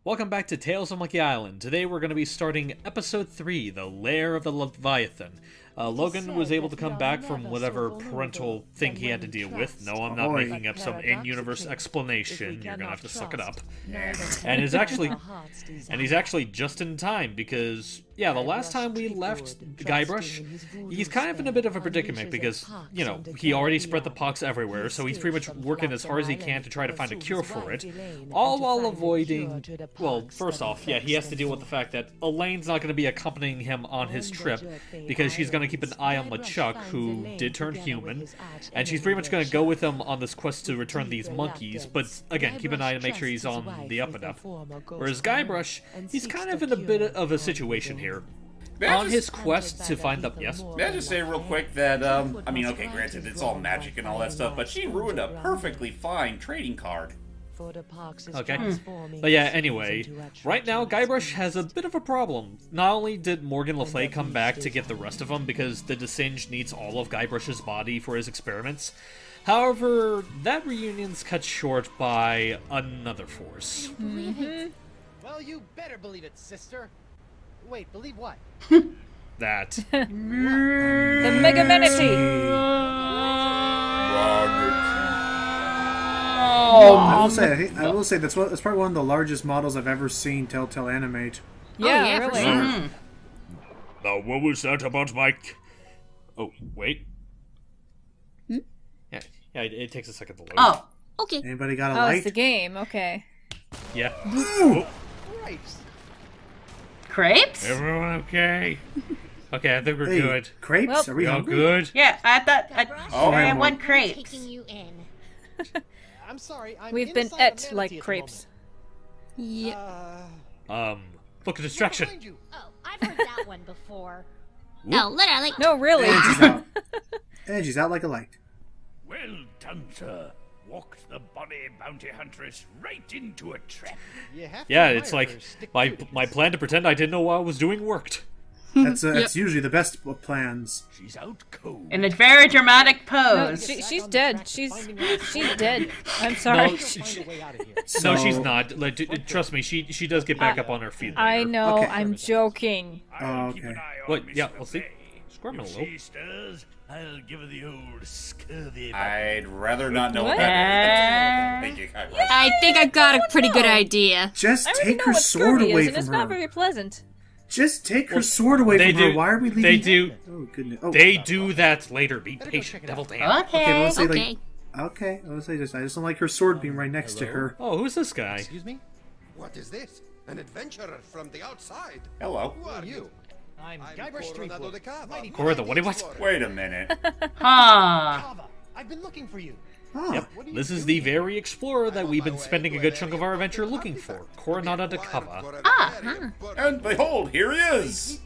Welcome back to Tales of Monkey Island. Today we're going to be starting Episode 3, The Lair of the Leviathan. Logan was able to come back from whatever parental thing he had to deal with. No, I'm not making up some in-universe explanation. You're going to have to suck it up. And he's actually just in time because, yeah, the last time we left Guybrush, he's kind of in a bit of a predicament because, you know, he already spread the pox everywhere, so he's pretty much working as hard as he can to try to find a cure for it, all while avoiding, well, first off, yeah, he has to deal with the fact that Elaine's not going to be accompanying him on his trip because she's going to keep an eye on LeChuck, who did turn human, and she's pretty much going to go with him on this quest to return these monkeys, but again, keep an eye to make sure he's on the up and up. Whereas Guybrush, he's kind of in a bit of a situation here. On his quest to find the... Yes? May I just say real quick that, I mean, okay, granted, it's all magic and all that stuff, but she ruined a perfectly fine trading card. Okay. But yeah, anyway, right now Guybrush has a bit of a problem. Not only did Morgan Le Fay come back to get the rest of them because the Desynge needs all of Guybrush's body for his experiments, however, that reunion's cut short by another force. Well, you better believe it, sister. Wait, believe what? That. The Mega Manatee! I will say that's probably one of the largest models I've ever seen Telltale animate. Yeah, really. For sure. Now, what was that about Mike? Oh, wait. Yeah, it takes a second to load. Oh, okay. Anybody got a Oh, light? it's the game. Okay. Yeah. Crepes? Everyone okay? Okay, I think we're good. Crepes? Well, Are we all hungry? good? Yeah, I thought I had one crepe. Taking you in. I'm sorry. I'm We've been inside et a like manatee at the crepes. Yeah. Look at distraction. Oh, I've heard that one before. No, literally. No, really. And she's out. And she's out like a light. Well done, sir. Walked the bonny bounty huntress right into a trap. Yeah, it's like my plan to pretend I didn't know what I was doing worked. That's usually the best of plans. She's out cold. In a very dramatic No, pose. she's dead. She's dead. I'm sorry. No, she's not. Like, trust me, she does get back up on her feet. I later. know. Okay. I'm joking. Oh, Keep okay. an eye on What? Miss Yeah, we'll see. LeFay. Squirm a If little. she stirs, I'll give her the old scurvy. I'd rather not know What? that. Thank you, Guybrush. I think I've got a pretty good idea. Just I already take know her what sword scurvy away is, and from it's her. not very pleasant. Just take her sword away They from her. do- Why are we leaving? They do. Oh goodness. Oh. They do that later. Be patient, devil damn. Okay, Okay, let's say, okay. Okay, I was say I just don't like her sword being right next to her. Oh, who's this guy? Excuse me? What is this? An adventurer from the outside? Hello. Who are you? I'm Guybrush Coronado de Streetwood. Cava. Mighty Cora the what? Wait a minute. Huh. Cava. I've been looking for you. Oh. Yep, this is the very explorer that we've been spending a good chunk of our adventure looking for, Coronado de Cava. And behold, here he is.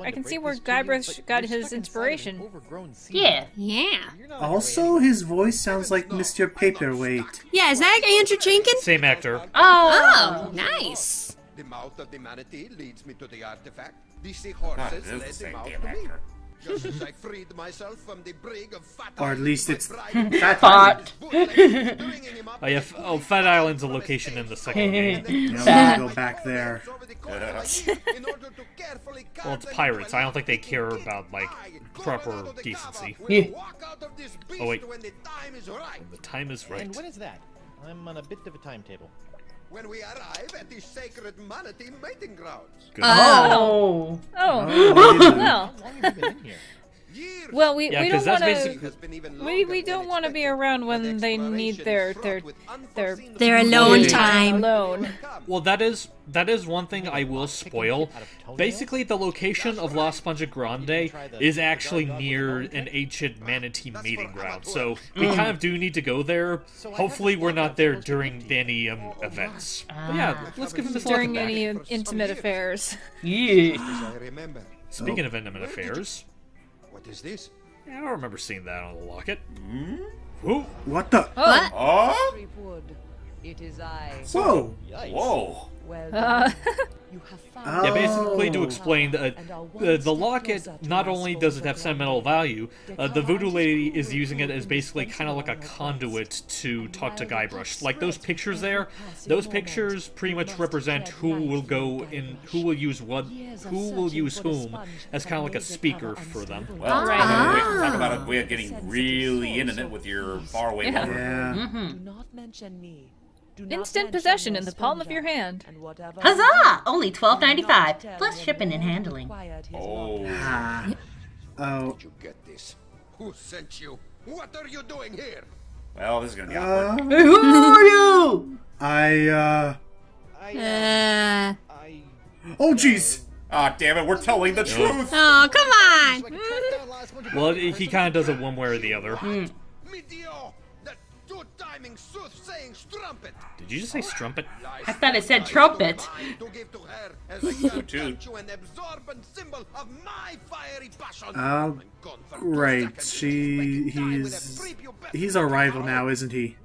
I can see where Guybrush got his inspiration. Yeah. Also, his voice sounds like Mr. Paperweight. Yeah, is that Andrew Jenkins? Same actor. Oh, nice. The mouth of the manatee leads me to the artifact. The God, seahorses it is led the same him out damn to me. actor. Just as I freed myself from the brig of Fat Or at least it's Fat Fat Fought. Oh yeah, Fat Island's a location in the second game. You know, we'll go back there. Well, it's pirates. I don't think they care about, like, proper decency. Oh, wait. When the time is right. And when is that? I'm on a bit of a timetable. When we arrive at the sacred manatee mating grounds. Good. Oh. Oh. Oh, Well. How long have you been in here? Years. Well, we Yeah, don't 'cause that's want basically- to. Has been even We longer don't than want to be expected. around when they need their Their alone Okay. time. alone. Well, that is one thing I will spoil. Basically, the location of La Sponja Grande is actually near an ancient manatee mating ground, so we kind of do need to go there. Hopefully, we're not there during any events. But yeah, let's give him this During welcome any back. intimate affairs. Yeah. I remember. Speaking of intimate affairs, What is this? yeah, I don't remember seeing that on the locket. Whoa! What the? What? Oh? It is I. Whoa! Whoa. Well, Uh, Yeah, basically to explain, the locket, not only does it have sentimental value, the voodoo lady is using it as basically kind of like a conduit to talk to Guybrush. Like those pictures there, those pictures pretty much represent who will go in, who will use what, who will use whom, as kind of like a speaker for them. Well, talk about a way of getting really into it with your faraway lover. Yeah. Mm-hmm. Instant possession in the palm of your hand. Huzzah! Only $12.95 plus shipping and handling. Oh. Oh. Did you get this? Who sent you? What are you doing here? Well, this is gonna be awkward. Who are you? Oh, jeez. Ah, damn it, we're telling the truth! Oh, come on! Well, he kind of does it one way or the other. Meteor! That two-timing soothsaying strumpet! Did you just say strumpet? I thought it said trumpet. To give to her as a statue an absorbent symbol of my fiery passion. Great. He's our rival now, isn't he?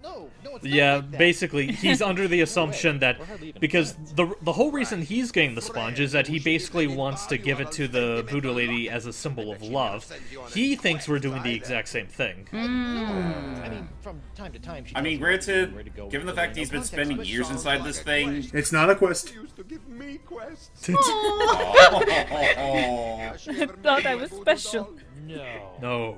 Yeah, basically, he's under the assumption that, because the whole reason he's getting the sponge is that he basically wants to give it to the voodoo lady as a symbol of love. He thinks we're doing the exact same thing. I mean, from time to time, I mean, granted, given the fact he's been spending years inside this thing... It's not a quest. Used to give me quests. I thought I was special. No. No.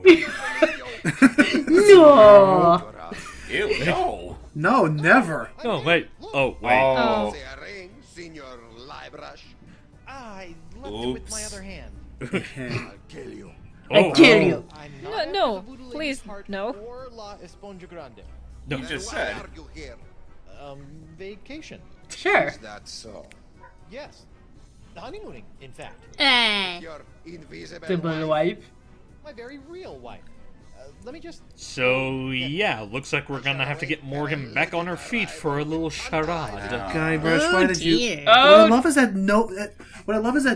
Ew, no. No, never. No, wait. Oh, wait. Oh. Say a ring, Senor Liebrush. I left it with my other hand. I'll kill you. I kill you. I'm No, not no, a voodoo lady's please, heart no. or La Esponja Grande. No. You just Why said. are you here? Vacation. Sure. Is that so? Yes. Honeymooning, in fact. Your invisible Simple wife? wife. My very real wife. Let me just... So, yeah, looks like we're gonna have to get Morgan back on her feet for a little charade. Guybrush, why did you... What Oh, I love is that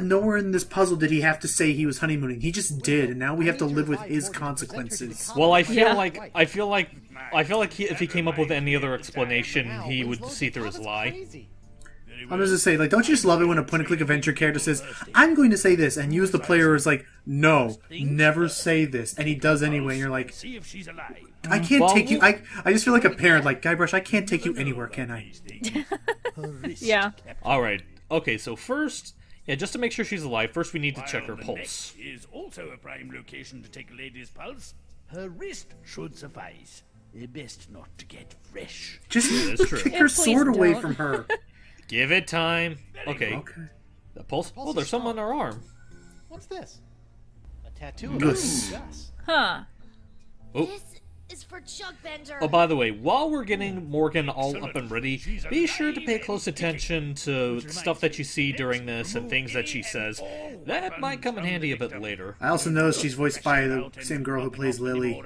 nowhere in this puzzle did he have to say he was honeymooning. He just did, and now we have to live with his consequences. Well, I feel like if he came up with any other explanation, he would see through his lie. I'm just gonna say, like, don't you just love it when a point-and-click adventure character says, "I'm going to say this," and you as the player is like, "No, never say this," and he does anyway, and you're like, See if she's alive. "I can't take you." I just feel like a parent, like, Guybrush, I can't take you anywhere, can I? Yeah. All right. Okay. So first, yeah, just to make sure she's alive, first we need to check her While the pulse. neck is also a prime location to take a lady's pulse. Her wrist should suffice. Best not to get fresh. Just That is true. take Yeah, her please sword away don't. from her. Give it time. Okay. Okay. The pulse. Oh, there's some on her arm. What's this? A tattoo of Gus. Gus. Huh. Oh. This is for Chuck Bender. Oh, by the way, while we're getting Morgan all up and ready, be sure to pay close attention to stuff that you see during this and things that she says. That might come in handy a bit later. I also noticed she's voiced by the same girl who plays Lily,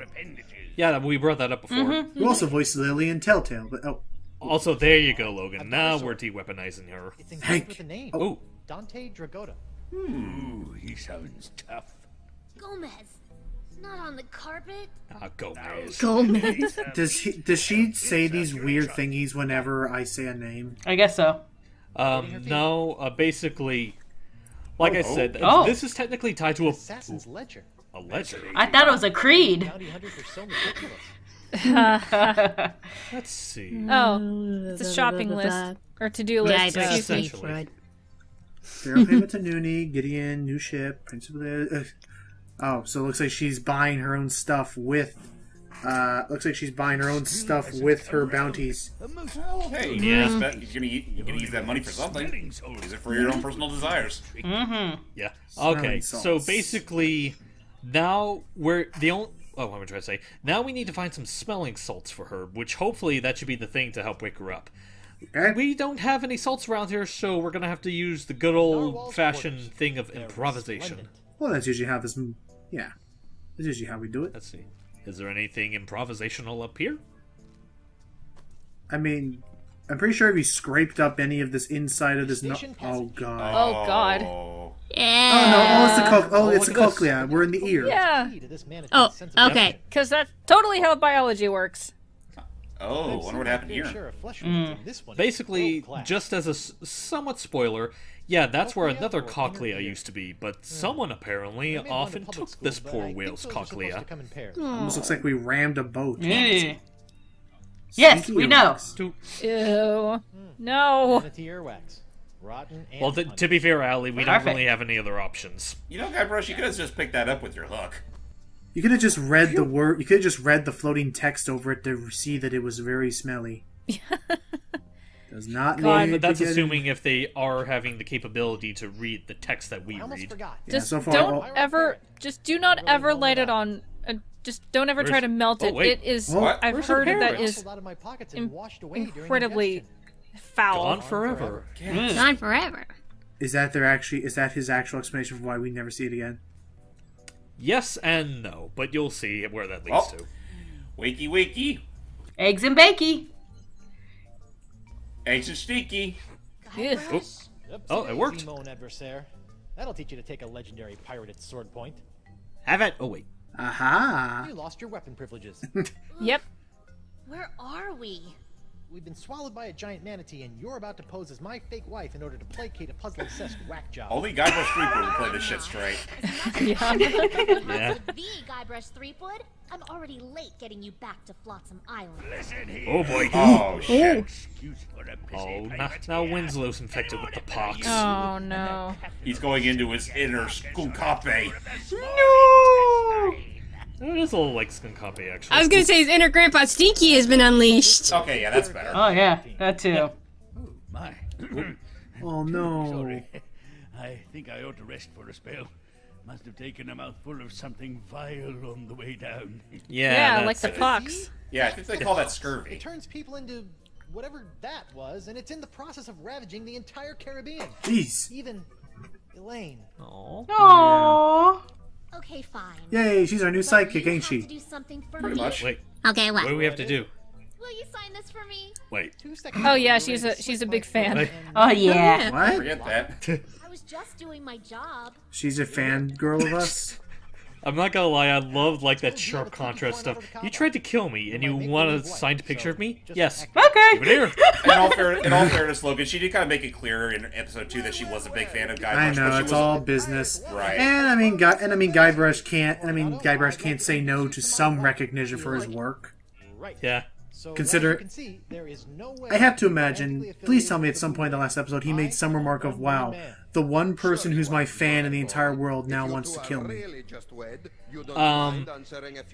Yeah, we brought that up before. who also voiced Lily in Telltale. But Also, there you go, Logan. Now we're de-weaponizing her. It's engraved Hank. with a name. Oh. Dante Dragotta. Ooh, he sounds tough. Gomez. Not on the carpet. Gomez. Gomez. does she say these weird thingies whenever I say a name? I guess so. No, basically, like I said, Oh. this is technically tied to Assassin's Ledger. a ledger. I thought it was a creed. Bounty hunters are so meticulous. Let's see. Oh, it's a shopping list. Or to-do list. Guybrush. Excuse me. Essentially. Pharaoh payment to Noonie, Gideon, new ship, principal. Oh, so it looks like she's buying her own stuff with. Looks like she's buying her own stuff with her bounties. Hey, Yeah. you're gonna use that money for something. Use it for your own personal desires. Yeah. Okay. Smelling So salts. basically, now we're the only. Oh, what am I trying to say? Now we need to find some smelling salts for her, which hopefully that should be the thing to help wake her up. Okay? We don't have any salts around here, so we're gonna have to use the good old-fashioned thing of improvisation. Well, that's usually how this. Yeah, that's usually how we do it. Let's see. Is there anything improvisational up here? I mean, I'm pretty sure if you scraped up any of this inside of this. Station Oh passage. god. Oh, God. Oh. Oh, it's the look at this. cochlea. We're in the ear. Yeah. Key to this manatee's Oh, sense of okay. Because that's totally how biology works. Oh, wonder what happened here. Basically, just as a somewhat spoiler, yeah, that's where another cochlea used to be, but someone apparently often took this poor whale's cochlea. Almost looks like we rammed a boat. Yes, we know. Ew. No. Manatee earwax. Rotten and Well, to be fair, Allie, we don't really have any other options. You know, Guybrush, you could have just picked that up with your hook. You could have just read the word. You could have just read the floating text over it to see that it was very smelly. Does not need. But that's assuming if they are having the capability to read the text that we read. Just just do not ever light it on. Just don't ever try to melt it. It is. I've heard that is incredibly foul. Gone forever. Gone forever. Is that his actual explanation for why we never see it again? Yes and no, but you'll see where that leads to. Wakey wakey. Eggs and bakey. Eggs and sneaky. Oh, it worked. That'll teach you to take a legendary pirated sword point. Have it. Oh, wait. Aha. You lost your weapon privileges. Yep. Where are we? We've been swallowed by a giant manatee, and you're about to pose as my fake wife in order to placate a puzzle-obsessed whack job. Only Guybrush Threepwood would play this shit straight. Yeah. The Guybrush Threepwood? I'm already late getting you back to Flotsam Island. Oh boy. Oh shit. Oh, now Winslow's infected with the pox. Oh no. He's going into his inner Skunkape. No! It is a little like Skunkape, actually. I was gonna say his inner Grandpa Stinky has been unleashed. Okay, yeah, that's better. Oh yeah, that too. Oh my. Oh no. Sorry. I think I ought to rest for a spell. Must have taken a mouthful of something vile on the way down. Yeah, like the pox. Yeah, I think they call that scurvy. It turns people into whatever that was, and it's in the process of ravaging the entire Caribbean. Jeez. Even Elaine. Aww. Okay, fine. Yay, she's our new sidekick, ain't she? Do something for Pretty me. much. Wait, Okay, what do we have to do? Will you sign this for me? Wait. Oh yeah, she's a big fan. Oh yeah. What? Forget that. I was just doing my job. She's a fangirl of us? I'm not gonna lie, I love like that sharp contrast stuff. You tried to kill me, and you want a signed picture of me? Yes. Okay. Give it here. In all fairness, Logan, she did kind of make it clear in episode 2 that she was a big fan of Guybrush. I know, but it's all business. Right. And I mean, Guybrush can't say no to some recognition for his work. Yeah. Consider, I have to imagine, please tell me at some point in the last episode he made some remark of, wow, the one person who's my fan in the entire world now wants to kill me.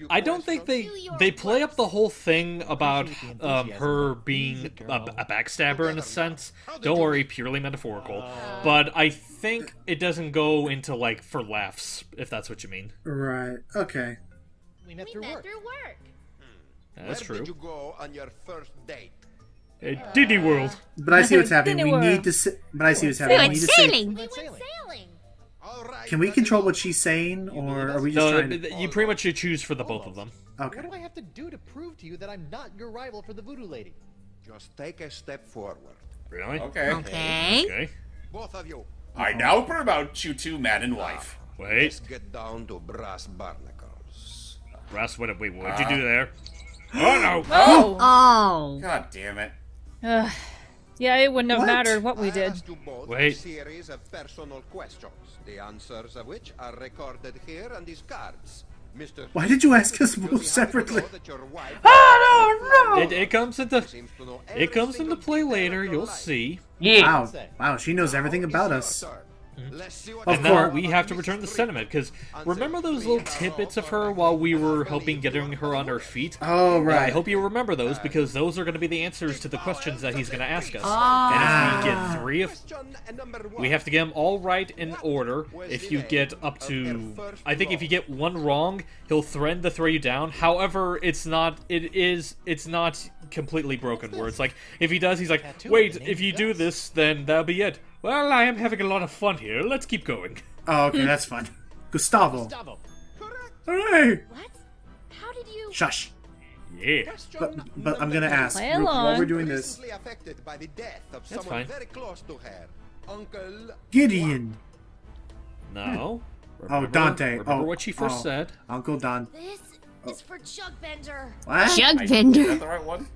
I don't think they play up the whole thing about her being a backstabber in a sense. Don't worry, purely metaphorical. But I think it doesn't go into like for laughs, if that's what you mean. Right, okay. We met through work. That's true. Where did you go on your first date? Disney World. But I see what's happening. We need to. But I see what's happening. We went sailing. We went sailing. Can we control what she's saying, or are we just trying to... You pretty much should choose for the both of them. Okay. What do I have to do to prove to you that I'm not your rival for the voodoo lady? Just take a step forward. Really? Okay. Okay. Both of you. I now promote you two man and wife. Wait. Let's get down to brass barnacles. Brass, what'd you do there? Oh no! Oh. God damn it. Yeah, it wouldn't have mattered what we did. Wait. A series of personal questions, the answers of which are recorded here on these cards. Mr. Why did you ask us both separately? I don't know. It comes into play later. You'll see. Yeah. Wow, she knows everything about us. And now we have to return the sentiment, because remember those little tidbits of her while we were helping getting her on her feet? Oh, right. I hope you remember those, because those are going to be the answers to the questions that he's going to ask us. And if we get 3 of... We have to get them all right in order. If you get up to... I think if you get 1 wrong, he'll threaten to throw you down. However, it's not completely broken, where it's like, if he does, he's like, wait, if you do this, then that'll be it. Well, I am having a lot of fun here. Let's keep going. Oh, okay, that's fun. Gustavo. Correct. Hooray! What? How did you... Shush. Yeah. But I'm gonna ask, Play while along. we're doing this, Recently affected by the death of That's someone fine. very close to her. Uncle... Gideon. No. Oh, Dante. Remember what she first said. Uncle Don. This is for Chuck Bender. What? Jug Is vendor. that the right one?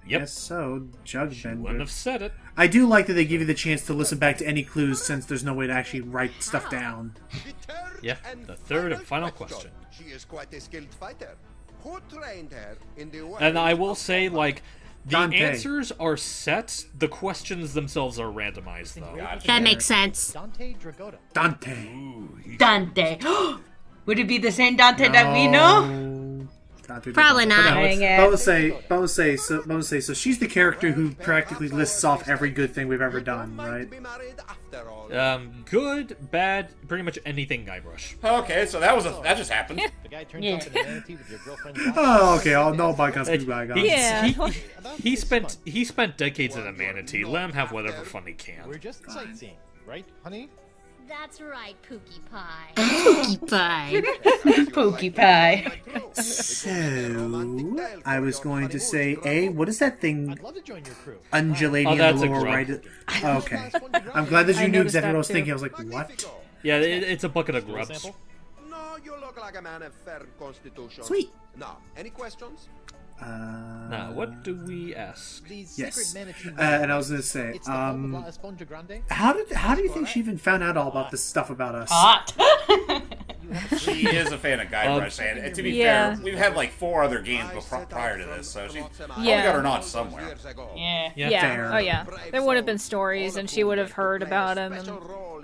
Yep. Guess so. Jugbender. Wouldn't have said it. I do like that they give you the chance to listen back to any clues since there's no way to actually write stuff down. Yeah, the third and final question. She is quite a skilled fighter. Who trained her in the And I will say, like, the Dante. answers are set, the questions themselves are randomized, though. Gotcha. That makes sense. Dante Dragotta. Dante. Dante. Would it be the same Dante that we know? Dante Probably Dragotta. not. But no, Dang it. Bone say, so she's the character who practically lists off every good thing we've ever done, right? be married after all? Good, bad, pretty much anything Guybrush. Okay, so that just happened. The guy turns up in a manatee with your girlfriend's Oh, okay, I'll know bygones be bygones. Yeah. He spent decades in a manatee. Let him have whatever fun he can. We're just sightseeing, right, honey? That's right, Pookie Pie. Pookie pie. Pookie pie. So, I was going to say, A, what is that thing I'd love to join your crew. undulating Oh, in that's the a lower grub. right? Oh, okay. I'm glad that I you knew noticed exactly that what I was too. thinking. I was like, what? Yeah, it's a bucket of Little grubs. sample? No, you look like a man of fair constitution. Sweet. Now, any questions? Now, what do we ask? These Yes. secret manatee And I was going to say, it's the home of La Esponja Grande. how do you think she even found out all about this stuff about us? Hot. She is a fan of Guybrush, and to be Yeah. fair, we've had like 4 other games prior to this, so she's probably Yeah. got her knots somewhere. Yeah. Yeah. Fair. Oh yeah. There would have been stories, and she would have heard about him. And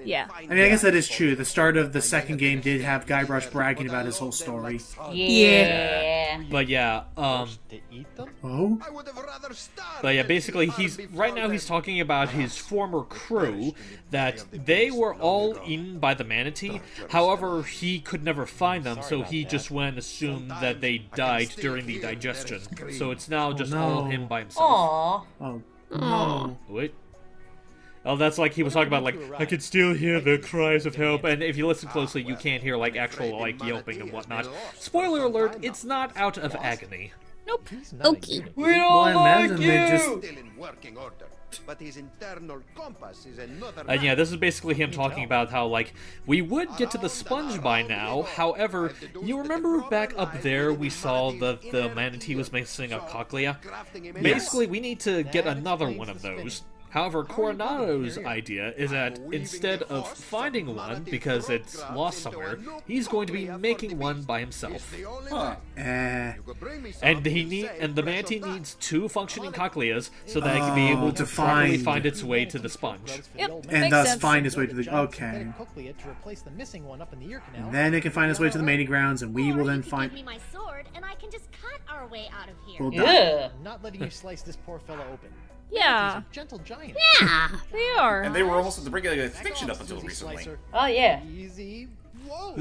yeah. I mean, I guess that is true. The start of the second game did have Guybrush bragging about his whole story. Yeah. But yeah, To eat them? Oh? I would have rather starved. But yeah, basically, right now he's talking about his former crew, that they were all eaten by the manatee. However, he could never find them, so he just went and assumed that they died during the digestion. So it's now just all him by himself. Aww. Oh. No. Wait. Oh, that's like he was talking about, like, I could still hear the cries of help, and if you listen closely, you can't hear, like, actual, like, yelping and whatnot. Spoiler alert, it's not out of agony. Nope. He's not a Okay. unit. We don't Well, I like imagine you. they just... Still in working order, but his internal compass is another. And yeah, this is basically him talking about how, like, we would get to the sponge by now, however, you remember back up there we saw the manatee was missing a cochlea? Basically, we need to get another one of those. However, Coronado's idea is that instead of finding one, because it's lost somewhere, he's going to be making one by himself. Huh. And the manatee needs 2 functioning cochleas so that it can be able to properly find its way to the sponge. Yep. And Makes thus sense. find its way to the... Okay. To replace the missing one up in the ear canal. Then it can find its way to the mating grounds, and we Or will you then could find... give me my sword, and I can just cut our way out of here. We'll die. Ugh. I'm not letting you slice this poor fella open. Yeah. He's a gentle giant. Yeah. They are. And they were almost at the brink of extinction up until Susie recently. Slicer. Oh yeah. Easy. Whoa.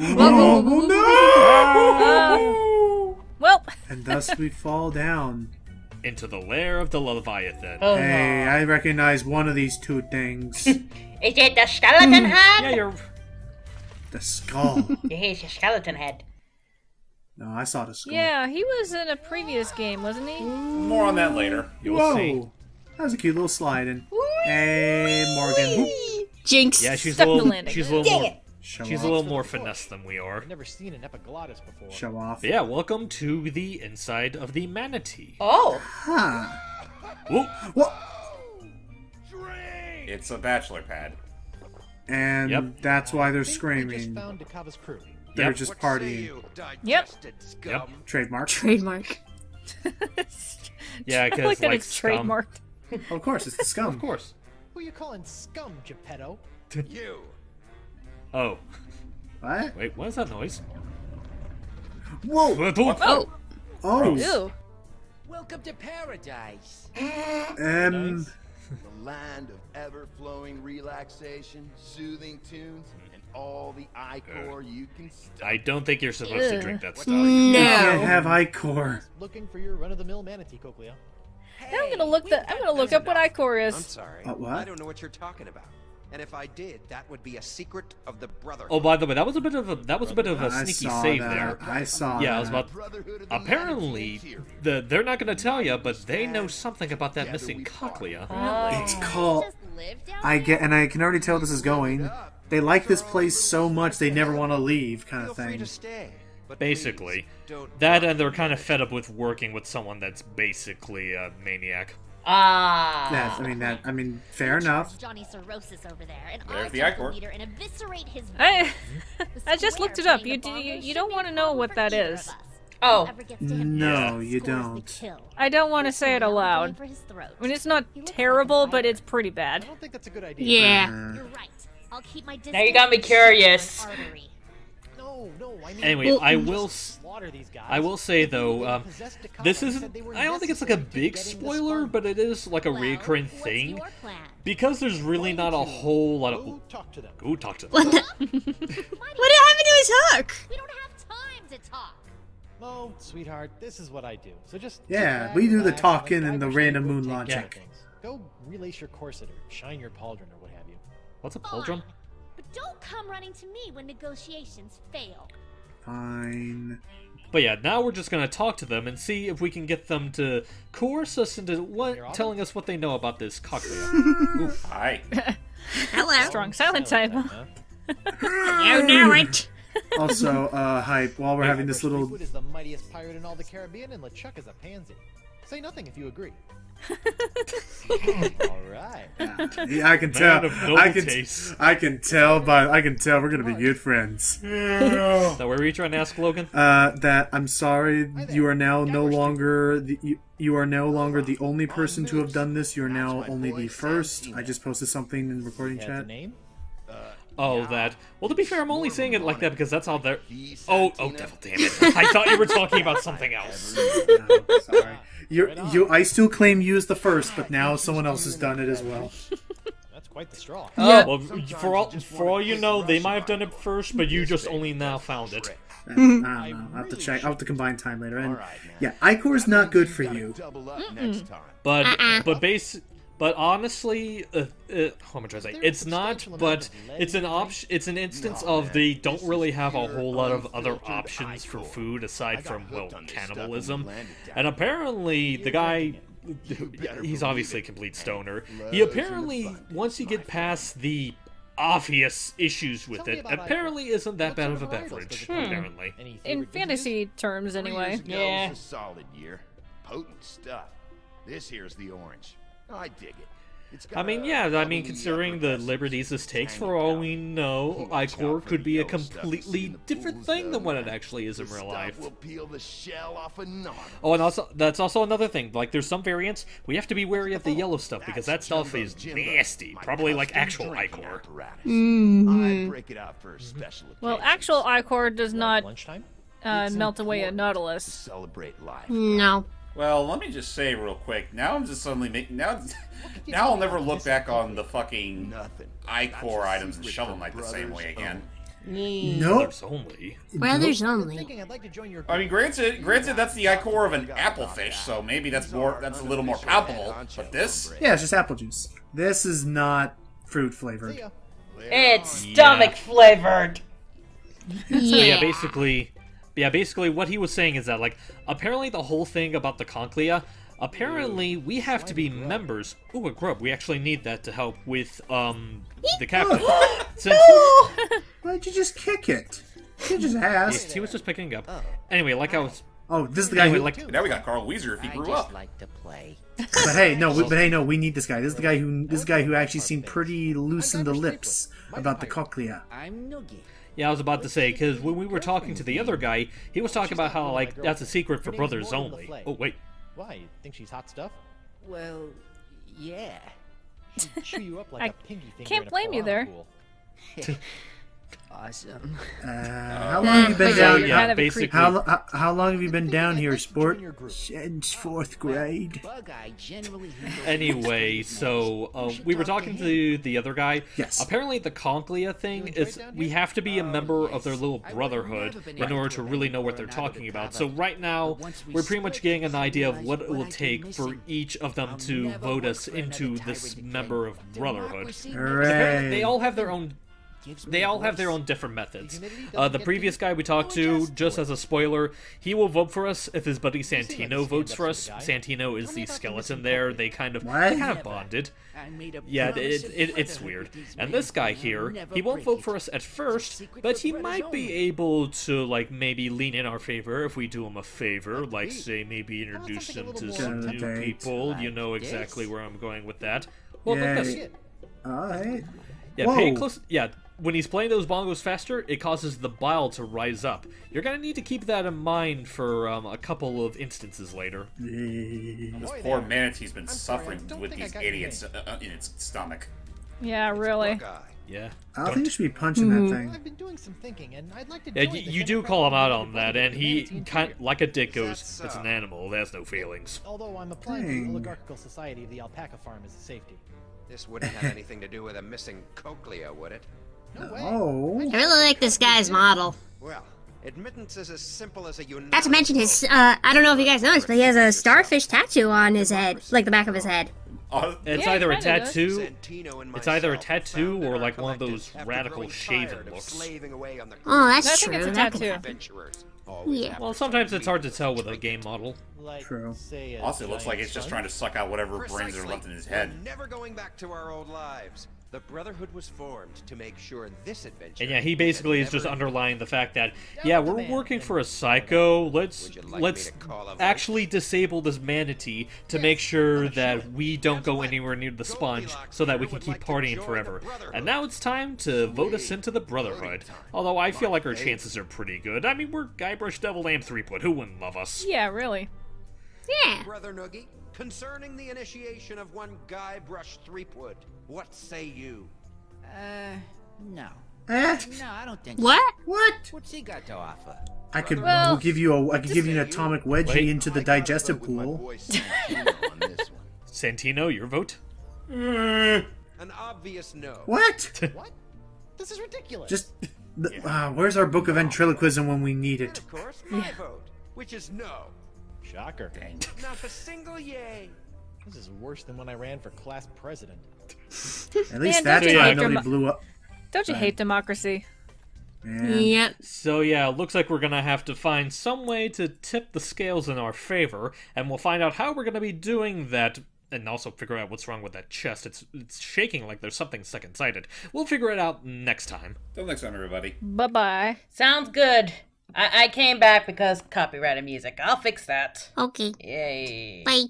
Well. And thus we fall down. Into the lair of the Leviathan. Oh Hey, no. I recognize one of these 2 things. Is it the skeleton head? Yeah, you're... The skull. Here's your skeleton head. No, I saw the skull. Yeah, he was in a previous game, wasn't he? More on that later. You'll see. Whoa. That was a cute little slide in. Hey, Morgan. Jinx. Yeah, she's a Stuck the little, landing. she's a little more, Show she's off. a little more finesse than we are. I've never seen an epiglottis before. Show off. But yeah, welcome to the inside of the manatee. Oh. Huh. Whoa. What? It's a bachelor pad. And Yep. that's why they're I think we just screaming. found Dakava's crew. They're Yep. just partying. Yep. Yep. Trademark. Trademark. Yeah, I because like that like it's scum. trademarked. Of course, it's the scum. Of course. Who you calling scum, Geppetto? You. Oh, What? wait, what is that noise? Whoa! Oh. Oh! Ew. Welcome to paradise. Um. The land of ever-flowing relaxation, soothing tunes, and all the ichor you can stomach. I don't think you're supposed to drink that stuff. You can't No. have ichor. Looking for your run-of-the-mill manatee, Cochlea. I'm gonna look up what ichor I'm is. sorry. What? I don't know what you're talking about. And if I did, that would be a secret of the Brotherhood. Oh, by the way, that was a bit of a I sneaky saw save that. there. I saw Yeah, that. I was about. Apparently, they're not going to tell you, but they know something about that missing cochlea. It's called. Just live down I get, and I can already tell this is going. They like this place so much they never want to leave, kind of Feel free thing. to stay. Basically. That, and they're kind of fed up with working with someone that's basically a maniac. That's, I mean, fair enough. Johnny Cirrhosis over there, and There's I'll the take the I-Corps. leader and eviscerate his I just looked it up. You don't want to know what that is. Oh. No, you don't. I don't want to say it aloud. I mean, it's not terrible, but it's pretty bad. I don't think that's a good idea. Yeah. You're right. I'll keep my distance. Now you got me curious. No, I mean, Anyway, I will say though, possessed to this Kyle isn't. said they were I don't think it's like a necessary to big getting this spoiler, far. but it is like a Well, recurring what's thing your plan? because there's really not a whole lot of. Go talk to them. Go talk to them. What the? What happened to his hook? We don't have time to talk. Oh, sweetheart, this is what I do. So just Yeah, sit we do the relax, talking let and the Guybrush random Threepwood moon take logic. care of things. Go relace your corset or shine your pauldron or what have you. What's a pauldron? Fine. But don't come running to me when negotiations fail. Fine. But yeah, now we're just gonna talk to them and see if we can get them to coerce us into telling us what they know about this cochlea. Oof. Hi. Hello. Strong silent type. Huh? You know it. Also, hype, while we're having this Guybrush little... Threepwood is the mightiest pirate in all the Caribbean, and LeChuck is a pansy. Say nothing if you agree. All right. Yeah, I can tell. Man of noble I can taste. tell we're gonna be good friends. So what were you trying to ask, Logan? That I'm sorry, you are now no longer you are no longer the only person to have done this. You are now only the first. I just posted something in recording Has a chat. name? Oh, that. Well, to be fair, I'm only saying it like that because that's how they're. Oh, devil, damn it! I thought you were talking about something else. No, sorry. I still claim you as the first, but now someone else has done it as well. That's quite the straw. Well, for all you know, they might have done it first, but you just only now found it. I don't know. I'll have to check. I'll have to combine time later. And yeah, Ichor is not good for you. But honestly, what am I trying to say? It's not, but it's an option. It's an instance of they don't really have a whole lot of other options for food aside from, well, cannibalism. And apparently, the guy, he's obviously a complete stoner. He apparently, once you get past the obvious issues with it, apparently isn't that bad of a beverage. Apparently, In fantasy terms, anyway. Yeah. A solid year. Potent stuff. This here's the orange. I dig it. I mean, yeah, I mean, considering the liberties this takes, for all we know, Ichor could be a completely different thing than what it actually is in real life. Oh, and also, that's also another thing. Like, there's some variants, we have to be wary of the yellow stuff, because that stuff is nasty. Probably like actual Ichor. Well, actual Ichor does not melt away a Nautilus. No. Well, let me just say real quick. Now I'm just suddenly making now I'll never look back on the fucking I-Core items and Shovel Knight the same way again. Nope. There's only. Well, there's only. I mean, granted, that's the I-Core of an applefish, so maybe that's a little more palpable. But this, Yeah, it's just apple juice. This is not fruit flavored. It's stomach flavored. So yeah, basically what he was saying is that, like, apparently the whole thing about the conclea, apparently we have to be members. Ooh, a grub. We actually need that to help with, the captain. Why'd you just kick it? You just asked. He was just picking up. Anyway, like I was... Oh, this is the guy who... now we got Carl Weezer if he grew up. But hey, no, we need this guy. This is the guy who actually seemed pretty loose in the lips about the cochlea. Yeah, I was about to say, because when we were talking to the other guy, he was talking about how, like, that's a secret for brothers only. Oh, wait. Why? You think she's hot stuff? Well, yeah. She'd chew you up like a pinky finger Can't in a blame you there. pool. Awesome. How long have you been down? Yeah, basically. How long have you been down here, sport? Since 4th grade. Anyway, so we were talking to the other guy. Yes. Apparently, the conclea thing is we have to be a member of their little brotherhood in order to really know what they're talking about. So right now, we're pretty much getting an idea of what it will take for each of them to vote us into this member of brotherhood. Hooray. They all have their own They all have their own different methods. The previous guy we talked to, just as a spoiler, he will vote for us if his buddy Santino votes for us. Santino is the skeleton there. They kind of bonded. Yeah, it's weird. And this guy here, he won't vote for us at first, but he might be able to, like, maybe lean in our favor if we do him a favor, like, say, maybe introduce him to some new people. You know exactly where I'm going with that. Well, look at this. Alright. Yeah, pay close. Yeah, when he's playing those bongos faster, it causes the bile to rise up. You're gonna need to keep that in mind for a couple of instances later. This poor manatee's been suffering with these idiots in its stomach. Yeah, really. Yeah. I don't think you should be punching that thing. I've been doing some thinking, and I'd like to yeah, you do call him out on that, and he kind of, like a dick goes, "It's an animal. It has no feelings." Although I'm applying to the oligarchical society of the alpaca farm as a safety. This wouldn't have anything to do with a missing cochlea, would it? No way. Oh. I really like this guy's model. Well, admittance is as simple as a Not to mention his, I don't know if you guys noticed, but he has a starfish tattoo on his head, like the back of his head. It's either a tattoo. It's either a tattoo or like one of those radical shaven looks. Oh, that's I true. think it's a tattoo. Yeah. Well, sometimes it's hard to tell with a game model. True. Also, it looks like it's just trying to suck out whatever brains are left in his head. We're never going back to our old lives. The Brotherhood was formed to make sure this adventure. And yeah, he basically is just underlying the fact that, yeah, we're working for a psycho. Let's actually disable this manatee to make sure that we don't go anywhere near the sponge, so that we can keep partying forever. And now it's time to vote us into the Brotherhood. Although I feel like our chances are pretty good. I mean, we're Guybrush Devil and Threepwood. Who wouldn't love us? Yeah, really. Yeah. Brother Noogie, concerning the initiation of one Guybrush Threepwood, what say you? No. Eh? No, I don't think What? so. What? What's he got to offer? I could give you an atomic wedgie into the digestive pool. Santino, your vote? An obvious no. What? What? This is ridiculous. Just where's our book of ventriloquism when we need it? Of course, my vote, which is no. Shocker. Not a single yay. This is worse than when I ran for class president. At least Man, that time nobody blew up. Don't you hate democracy? Yeah. Yep. So yeah, looks like we're gonna have to find some way to tip the scales in our favor, and we'll find out how we're gonna be doing that, and also figure out what's wrong with that chest. It's shaking like there's something stuck inside it. We'll figure it out next time. Till next time, everybody. Bye-bye. Sounds good. I came back because copyrighted music. I'll fix that. Okay. Yay. Bye.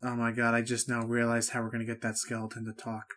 Oh my god, I just now realized how we're gonna get that skeleton to talk.